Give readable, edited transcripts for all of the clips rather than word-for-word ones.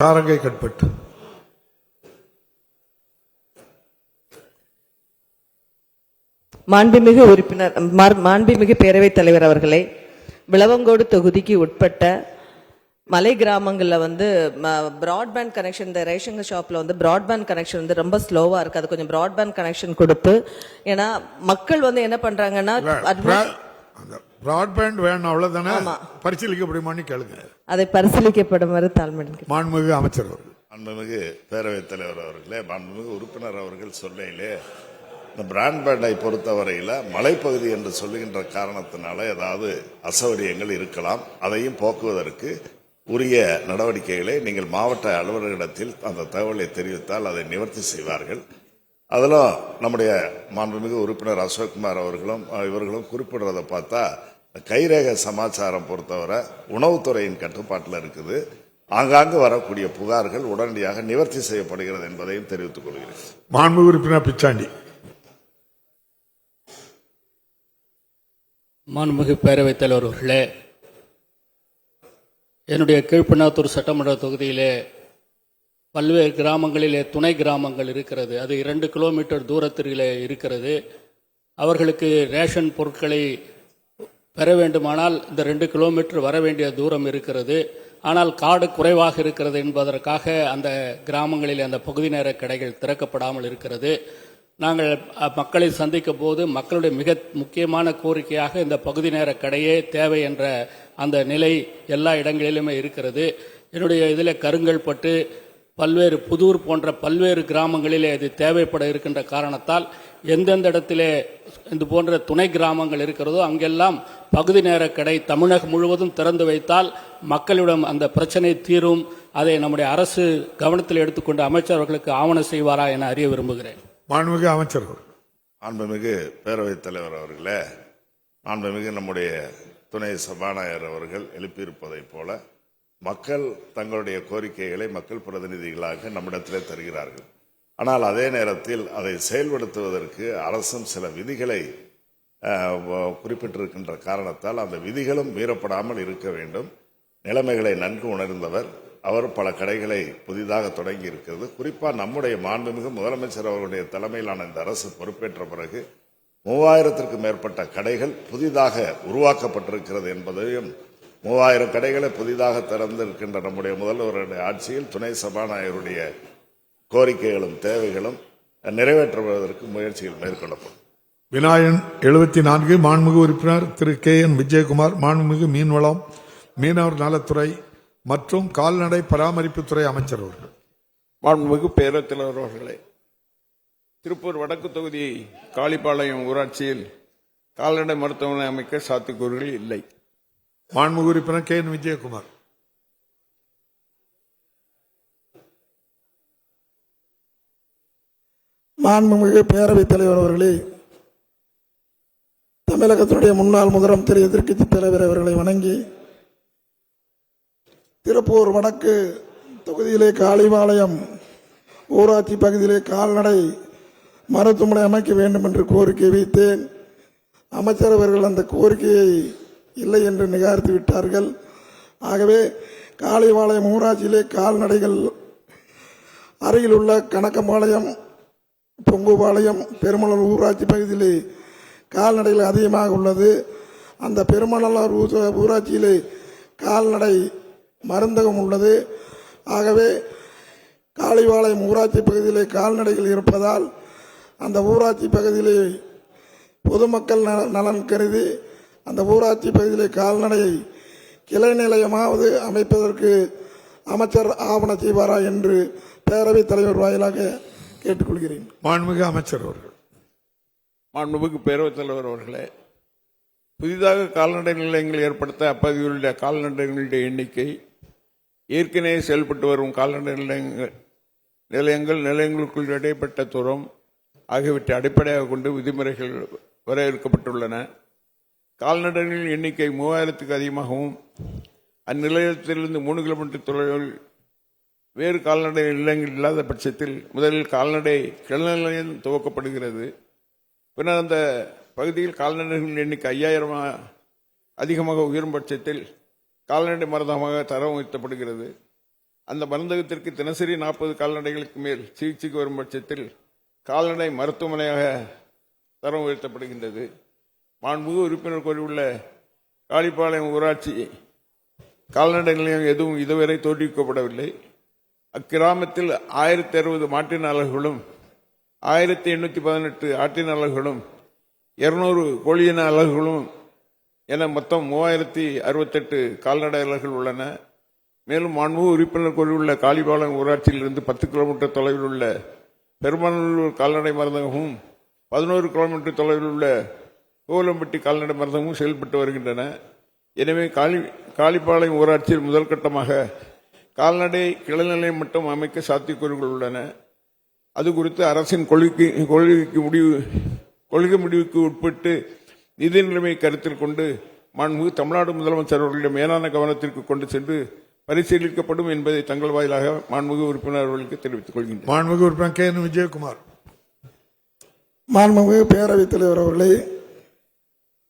காரங்கை கட்பட்டு. மாண்புமிகு உறுப்பினர் மாண்புமிகு பேரவைத் தலைவர் அவர்களே, விளவங்கோடு தொகுதிக்கு உட்பட்ட மலை கிராமங்களில் பிராட்பேண்ட் கனெக்ஷன், இந்த ரேஷன் ஷாப்பில் பிராட்பேண்ட் கனெக்ஷன் ரொம்ப ஸ்லோவாக இருக்குது. அது கொஞ்சம் பிராட்பேண்ட் கனெக்ஷன் கொடுத்து, ஏன்னா மக்கள் என்ன பண்ணுறாங்கன்னா பிராட்பேண்ட் வேணும் அவ்வளவுதானே, பரிசீலிக்கப்படுமான்னு கேளுங்க. அதை பரிசீலிக்கப்படுமாறு தாழ்மையுடன் மாண்புமிகு அமைச்சர் அவர்கள். மாண்புமிகு பேரவைத் தலைவர் அவர்களே, மாண்புமிகு உறுப்பினர் அவர்கள் சொல்லையிலே இந்த பிராட்பேண்டை பொறுத்தவரையில் மலைப்பகுதி என்று சொல்லுகின்ற காரணத்தினால ஏதாவது அசௌகரியங்கள் இருக்கலாம். அதையும் போக்குவதற்கு உரிய நடவடிக்கைகளை நீங்கள் மாவட்ட அலுவலரிடத்தில் அந்த தகவலை தெரிவித்தால் அதை நிவர்த்தி செய்வார்கள். அதில் நம்முடைய மாண்புமிகு உறுப்பினர் அசோக்குமார் அவர்களும் இவர்களும் குறிப்பிடுறதை பார்த்தா கைரேகை சமாச்சாரம் பொறுத்தவரை உணவுத்துறையின் கட்டுப்பாட்டில் இருக்குது. ஆங்காங்கு வரக்கூடிய புகார்கள் உடனடியாக நிவர்த்தி செய்யப்படுகிறது என்பதையும் தெரிவித்துக் கொள்கிறேன். மாண்புமிகு உறுப்பினர் பிச்சாண்டி. மாண்புமிகு பேரவைத் தலைவர் அவர்களே, என்னுடைய கீழ்பண்ணாத்தூர் சட்டமன்ற தொகுதியிலே பல்வேறு கிராமங்களிலே துணை கிராமங்கள் இருக்கிறது. அது 2 கிலோமீட்டர் தூரத்திலே இருக்கிறது. அவர்களுக்கு ரேஷன் பொருட்களை பெற வேண்டுமானால் இந்த 2 கிலோமீட்டர் வர வேண்டிய தூரம் இருக்கிறது. ஆனால் காடு குறைவாக இருக்கிறது என்பதற்காக அந்த கிராமங்களில் அந்த பகுதி நேர கடைகள் திறக்கப்படாமல் இருக்கிறது. நாங்கள் மக்களை சந்திக்க போது மக்களுடைய மிக முக்கியமான கோரிக்கையாக இந்த பகுதி நேர கடையே தேவை என்ற அந்த நிலை எல்லா இடங்களிலுமே இருக்கிறது. என்னுடைய இதில் கருங்கல்பட்டு, பல்வேறு புதூர் போன்ற பல்வேறு கிராமங்களிலே இது தேவைப்பட இருக்கின்ற காரணத்தால் எந்தெந்த இடத்திலே இது போன்ற துணை கிராமங்கள் இருக்கிறதோ அங்கெல்லாம் பகுதி நேர கடை தமிழகம் முழுவதும் திறந்து வைத்தால் மக்களிடம் அந்த பிரச்சனை தீரும். அதை நம்முடைய அரசு கவனத்தில் எடுத்துக்கொண்டு அமைச்சர் அவர்களுக்கு ஆவணம் செய்வாரா என அறிய விரும்புகிறேன். மாண்புமிகு அமைச்சர். மாண்புமிகு பேரவைத் தலைவர் அவர்களே, மாண்புமிகு நம்முடைய துணை சபாநாயகர் அவர்கள் எழுப்பியிருப்பதைப் போல மக்கள் தங்களுடைய கோரிக்கைகளை மக்கள் பிரதிநிதிகளாக நம்மிடத்திலே தருகிறார்கள். ஆனால் அதே நேரத்தில் அதை செயல்படுத்துவதற்கு அரசும் சில விதிகளை குறிப்பிட்டிருக்கின்ற காரணத்தால் அந்த விதிகளும் மீறப்படாமல் இருக்க வேண்டும். நிலைமைகளை நன்கு உணர்ந்தவர் அவர். பல கடைகளை புதிதாக தொடங்கி இருக்கிறது. குறிப்பாக நம்முடைய மாண்புமிகு முதலமைச்சர் அவர்களுடைய தலைமையிலான இந்த அரசு பொறுப்பேற்ற பிறகு 3000க்கும் மேற்பட்ட கடைகள் புதிதாக உருவாக்கப்பட்டிருக்கிறது என்பதையும், 3000 கடைகளை புதிதாக திறந்திருக்கின்ற நம்முடைய முதல்வருடைய ஆட்சியில் துணை சபாநாயகருடைய கோரிக்கைகளும் தேவைகளும் நிறைவேற்றுவதற்கு முயற்சிகள் மேற்கொள்ளப்படும். விநாயகன் 74. மாண்புமிகு உறுப்பினர் திரு KN விஜயகுமார். மாண்புமிகு மீன்வளம், மீனவர் நலத்துறை மற்றும் கால்நடை பராமரிப்புத்துறை அமைச்சர் அவர்கள். மாண்புமிகு பேரவைத் தலைவர் அவர்களே, திருப்பூர் வடக்கு தொகுதி காளிப்பாளையம் ஊராட்சியில் கால்நடை மருத்துவமனை அமைக்க சாத்தியக்கூறுகள் இல்லை. மாண்புமிகு உறுப்பினர் KN விஜயகுமார். மாண்புமிகு பேரவைத் தலைவர் அவர்களே, தமிழகத்தினுடைய முன்னாள் முதலமைச்சர் எதிர்க்கட்சி தலைவர் அவர்களை வணங்கி திருப்பூர் வடக்கு தொகுதியிலே காளிபாளையம் ஊராட்சி பகுதியிலே கால்நடை மருத்துவமனை அமைக்க வேண்டும் என்று கோரிக்கை வைத்தேன். அமைச்சர் அவர்கள் அந்த கோரிக்கையை இல்லை என்று நிராகரித்து விட்டார்கள். ஆகவே காளிபாளையம் ஊராட்சியிலே கால்நடைகள் அருகில் உள்ள கணக்கம்பாளையம், பொங்குபாளையம், பெருமளூர் ஊராட்சி பகுதியிலே கால்நடைகள் அதிகமாக உள்ளது. அந்த பெருமளூர் ஊராட்சியிலே கால்நடை மருந்தகம் உள்ளது. ஆகவே காளிபாளையம் ஊராட்சி பகுதியிலே கால்நடைகள் இருப்பதால் அந்த ஊராட்சி பகுதியிலே பொதுமக்கள் நலன் கருதி அந்த ஊராட்சி பகுதியிலே கால்நடை கிளை நிலையமாவது அமைப்பதற்கு அமைச்சர் ஆவணம் செய்வாரா என்று பேரவைத் தலைவர் வாயிலாக கேட்டுக்கொள்கிறேன். மாண்புமிகு அமைச்சர் அவர்கள். மாண்புமிகு பேரவைத் தலைவர் அவர்களே, புதிதாக கால்நடை நிலையங்கள் ஏற்படுத்த அப்பகுதியுள்ள கால்நடைகளுடைய எண்ணிக்கை, ஏற்கனவே செயல்பட்டு வரும் கால்நடை நிலையங்களுக்குள் இடைப்பட்ட தூரம் ஆகியவற்றை அடிப்படையாக கொண்டு விதிமுறைகள் வரையறுக்கப்பட்டுள்ளன. கால்நடைகளின் எண்ணிக்கை 3000க்கு அதிகமாகவும் அந்நிலையத்திலிருந்து 3 கிலோமீட்டர் தொலைவில் வேறு கால்நடை நிலையங்கள் இல்லாத பட்சத்தில் முதலில் கால்நடை கிளை நிலையம் துவக்கப்படுகிறது. பின்னர் அந்த பகுதியில் கால்நடைகளின் எண்ணிக்கை 5000 அதிகமாக உயரும் பட்சத்தில் கால்நடை மருந்தகமாக தரம் உயர்த்தப்படுகிறது. அந்த மருந்தகத்திற்கு தினசரி 40 கால்நடைகளுக்கு மேல் சிகிச்சைக்கு வரும் பட்சத்தில் கால்நடை மருத்துவமனையாக தரம் உயர்த்தப்படுகின்றது. மாண்புமிகு உறுப்பினர் கோரியுள்ள காளிப்பாளையம் ஊராட்சி கால்நடை நிலையம் எதுவும் இதுவரை தோற்றுவிக்கப்படவில்லை. அக்கிராமத்தில் 1060 மாட்டின் அலகுகளும் 1818 ஆட்டின் அலகுகளும் 200 கோழியின அலகுகளும் என மொத்தம் 3068 கால்நடை அலகுகள் உள்ளன. மேலும் மாண்புமிகு உறுப்பினர் கோரியுள்ள காளிப்பாளையம் ஊராட்சியிலிருந்து 10 கிலோமீட்டர் தொலைவில் உள்ள பெருமாநல்லூர் கால்நடை மருந்தகமும் 11 கிலோமீட்டர் தொலைவில் உள்ள கோலம்பட்டி கால்நடை மருந்தகமும் செயல்பட்டு வருகின்றன. எனவே காளிப்பாளையம் ஊராட்சியில் முதல் கட்டமாக கால்நடை கிளைநிலையம் மட்டும் அமைக்க சாத்தியக்கூறுகள் உள்ளன. அது குறித்து அரசின் கொள்கை முடிவுக்கு உட்பட்டு நிதி நிலைமை கருத்தில் கொண்டு மாண்புமிகு தமிழ்நாடு முதலமைச்சர் அவர்களுடைய மேலான கவனத்திற்கு கொண்டு சென்று பரிசீலிக்கப்படும் என்பதை தங்கள் வாயிலாக மாண்புமிகு உறுப்பினர் அவர்களுக்கு தெரிவித்துக் கொள்கின்றனர். மாண்புமிகு உறுப்பினர் கே என் விஜயகுமார். மாண்புமிகு பேரவைத் தலைவர் அவர்களே,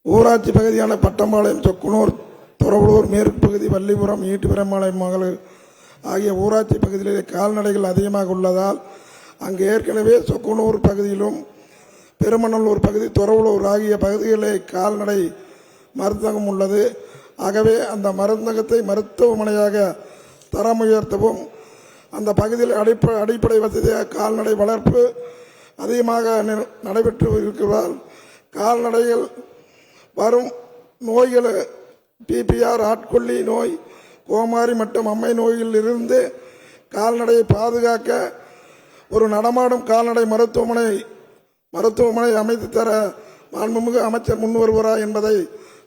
ஊராட்சி பகுதியான பட்டம்பாளையம், சொக்குனூர், துறவலூர், மேற்கு பகுதி, வள்ளிபுரம், ஈட்டுப்பிரம்பாளையம் மகளிர் ஆகிய ஊராட்சி பகுதிகளிலே கால்நடைகள் அதிகமாக உள்ளதால் அங்கு ஏற்கனவே சொக்குனூர் பகுதியிலும் பெருமநல்லூர் பகுதி, துறவலூர் ஆகிய பகுதிகளிலே கால்நடை மருந்தகம் உள்ளது. ஆகவே அந்த மருந்தகத்தை மருத்துவமனையாக தரம் உயர்த்தவும், அந்த பகுதியில் அடிப்படை வசதியாக கால்நடை வளர்ப்பு அதிகமாக நடைபெற்று இருக்கிறதால் கால்நடைகள் வரும் நோய்கள் பிபிஆர், ஆட்கொல்லி நோய், கோமாரி மற்றும் அம்மை நோயில் இருந்து கால்நடையை பாதுகாக்க ஒரு நடமாடும் கால்நடை மருத்துவமனை அமைத்து தர மாண்புமிகு அமைச்சர் முன் வருவாரா என்பதை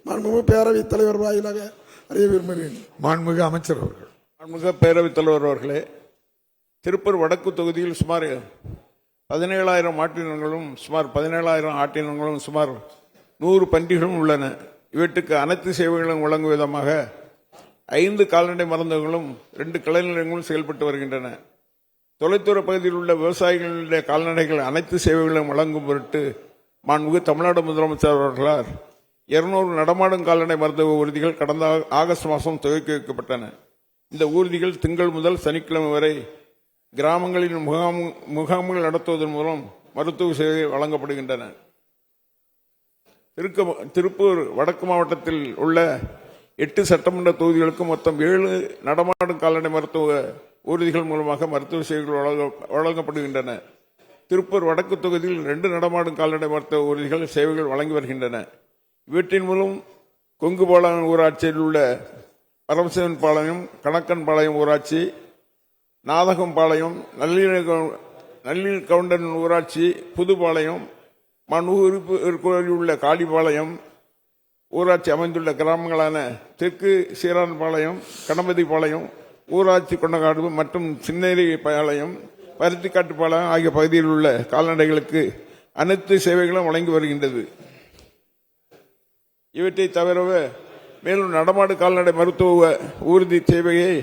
மாண்புமிகு பேரவைத் தலைவர் வாயிலாக அறிய விரும்புகிறேன். மாண்புமிகு அமைச்சர் அவர்கள். மாண்புமிகு பேரவைத் தலைவர் அவர்களே, திருப்பூர் வடக்கு தொகுதியில் சுமார் 17,000 மாட்டினங்களும் சுமார் 17,000 ஆட்டினங்களும் சுமார் 100 பன்றிகளும் உள்ளன. இவற்றுக்கு அனைத்து சேவைகளும் வழங்கும் விதமாக 5 கால்நடை மருந்தகங்களும் 2 கிளை நிலையங்களும் செயல்பட்டு வருகின்றன. தொலைதூர பகுதியில் உள்ள விவசாயிகளுடைய கால்நடைகள் அனைத்து சேவைகளும் வழங்கும் பொருட்டு மாண்புமிகு தமிழ்நாடு முதலமைச்சர் அவர்களால் 200 நடமாடும் கால்நடை மருத்துவ ஊர்திகள் கடந்த ஆகஸ்ட் மாதம் துவக்கி வைக்கப்பட்டன. இந்த ஊர்திகள் திங்கள் முதல் சனிக்கிழமை வரை கிராமங்களில் முகாம்கள் நடத்துவதன் மூலம் மருத்துவ சேவை வழங்கப்படுகின்றன. திருப்பூர் வடக்கு மாவட்டத்தில் உள்ள 8 சட்டமன்ற தொகுதிகளுக்கு மொத்தம் 7 நடமாடும் கால்நடை மருத்துவ ஊர்திகள் மூலமாக மருத்துவ சேவைகள் வழங்கப்படுகின்றன. திருப்பூர் வடக்கு தொகுதியில் 2 நடமாடும் கால்நடை மருத்துவ ஊர்திகள் சேவைகள் வழங்கி வருகின்றன. இவற்றின் மூலம் கொங்குபாளையம் ஊராட்சியில் உள்ள பரமசிவன்பாளையம், கணக்கன்பாளையம் ஊராட்சி, நாதகம்பாளையம், நல்லிக்கவுண்டன் ஊராட்சி, புதுப்பாளையம், மாண்புமிகு உள்ள காளிப்பாளையம் ஊராட்சி அமைந்துள்ள கிராமங்களான தெற்கு சீரான்பாளையம், கணபதிபாளையம் ஊராட்சி கொண்டகாடு மற்றும் சின்னேரி பாளையம், பருத்திக்காட்டுப்பாளையம் ஆகிய பகுதியில் உள்ள கால்நடைகளுக்கு அனைத்து சேவைகளும் வழங்கி வருகின்றது. இவற்றை தவிர மேலும் நடமாடு கால்நடை மருத்துவ ஊர்தி சேவையை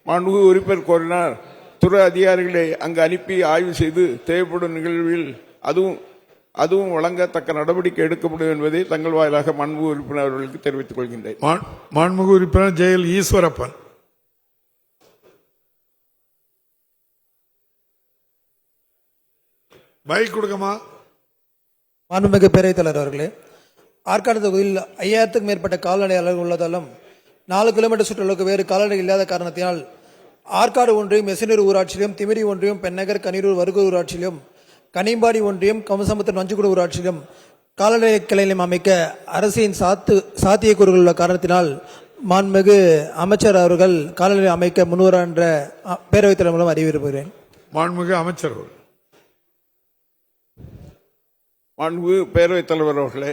மாண்புமிகு உறுப்பினர் கோரினார். துறை அதிகாரிகளை அங்கு அனுப்பி ஆய்வு செய்து தேவைப்படும் நிகழ்வில் அதுவும் வழங்கத்தக்க நடவடிக்கை எடுக்கப்படும் என்பதை தங்கள் வாயிலாக மாண்புமிகு உறுப்பினர் அவர்களுக்கு தெரிவித்துக் கொள்கின்றேன். மாண்புமிகு உறுப்பினர் ஜெயல் ஈஸ்வரப்பன். பைக் கொடுக்கமா. மாண்புமிகு பேரவைத் தலைவர் அவர்களே, ஆற்காடு தொகுதியில் 5000க்கும் மேற்பட்ட கால்நடை அலகு உள்ளதாலும் 4 கிலோமீட்டர் சுற்றளவுக்கு வேறு கால்நடை இல்லாத காரணத்தினால் ஆற்காடு ஒன்றியம், மெசனூர் ஊராட்சியிலும், திமிரி ஒன்றியம், பெண்ணகர், கனியூர், வருகூர் ஊராட்சியிலும், கனிம்பாடி ஒன்றியம், கமசமுத்திரம், நஞ்சுக்குடு ஊராட்சியிலும் கால்நடை கிளைநிலையம் அமைக்க அரசின் சாத்தியக்கூறுகள் உள்ள காரணத்தினால் மாண்புமிகு அமைச்சர் அவர்கள் கால்நடை அமைக்க முன்வர என்ற பேரவைத் தலைவர் மூலம் அறிய விரும்புகிறேன். மாண்புமிகு அமைச்சர் அவர்கள். மாண்புமிகு பேரவைத் தலைவர் அவர்களே,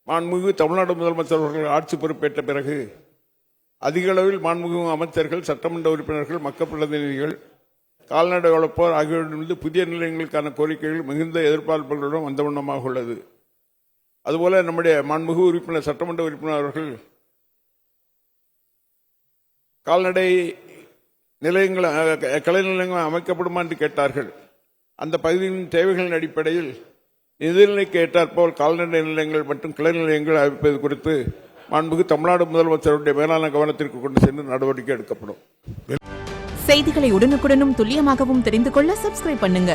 மாண்புமிகு தமிழ்நாடு முதலமைச்சர் அவர்கள் ஆட்சி பொறுப்பேற்ற பிறகு அதிக அளவில் மாண்புமிகு அமைச்சர்கள், சட்டமன்ற உறுப்பினர்கள், மக்கள் பிரதிநிதிகள், கால்நடை வளர்ப்போர் ஆகியோரிடமிருந்து புதிய நிலையங்களுக்கான கோரிக்கைகள் மிகுந்த எதிர்பார்ப்புகளுடன் வந்த வண்ணமாக உள்ளது. அதுபோல நம்முடைய மாண்புமிகு உறுப்பினர், சட்டமன்ற உறுப்பினர் அவர்கள் கால்நடை நிலையங்கள், கிளை நிலையங்கள் அமைக்கப்படுமா என்று கேட்டார்கள். அந்த பகுதியின் தேவைகளின் அடிப்படையில் நிதிநிலைக்கு ஏற்றாற்போல் கால்நடை நிலையங்கள் மற்றும் கிளை நிலையங்கள் அமைப்பது குறித்து மாண்புமிகு தமிழ்நாடு முதலமைச்சருடைய மேலான கவனத்திற்கு கொண்டு சென்று நடவடிக்கை எடுக்கப்படும். செய்திகளை உடனுக்குடனும் துல்லியமாகவும் தெரிந்து கொள்ள சப்ஸ்கிரைப் பண்ணுங்க.